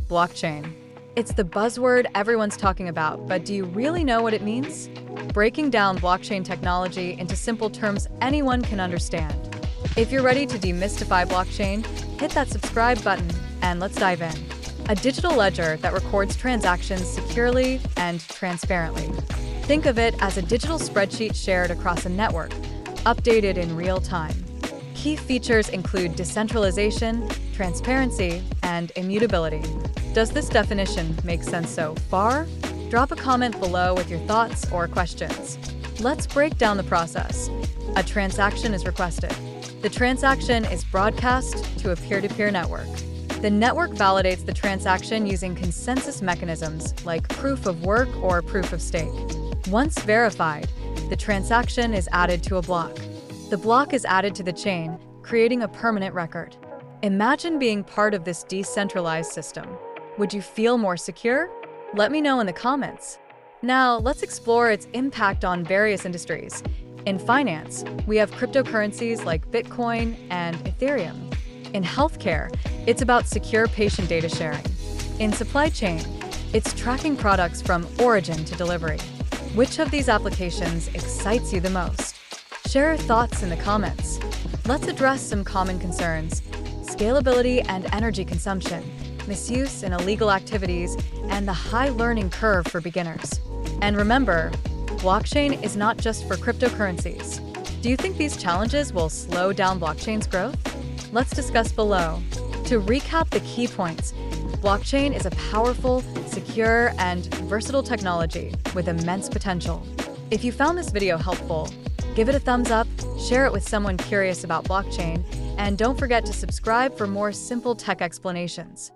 Blockchain. It's the buzzword everyone's talking about, but do you really know what it means? Breaking down blockchain technology into simple terms anyone can understand. If you're ready to demystify blockchain, hit that subscribe button and let's dive in. A digital ledger that records transactions securely and transparently. Think of it as a digital spreadsheet shared across a network, updated in real time. Key features include decentralization, transparency, and immutability. Does this definition make sense so far? Drop a comment below with your thoughts or questions. Let's break down the process. A transaction is requested. The transaction is broadcast to a peer-to-peer network. The network validates the transaction using consensus mechanisms like proof of work or proof of stake. Once verified, the transaction is added to a block. The block is added to the chain, creating a permanent record. Imagine being part of this decentralized system. Would you feel more secure? Let me know in the comments. Now, let's explore its impact on various industries. In finance, we have cryptocurrencies like Bitcoin and Ethereum. In healthcare, it's about secure patient data sharing. In supply chain, it's tracking products from origin to delivery. Which of these applications excites you the most? Share your thoughts in the comments. Let's address some common concerns: scalability and energy consumption, misuse and illegal activities, and the high learning curve for beginners. And remember, blockchain is not just for cryptocurrencies. Do you think these challenges will slow down blockchain's growth? Let's discuss below. To recap the key points, blockchain is a powerful, secure, and versatile technology with immense potential. If you found this video helpful, give it a thumbs up, share it with someone curious about blockchain, and don't forget to subscribe for more simple tech explanations.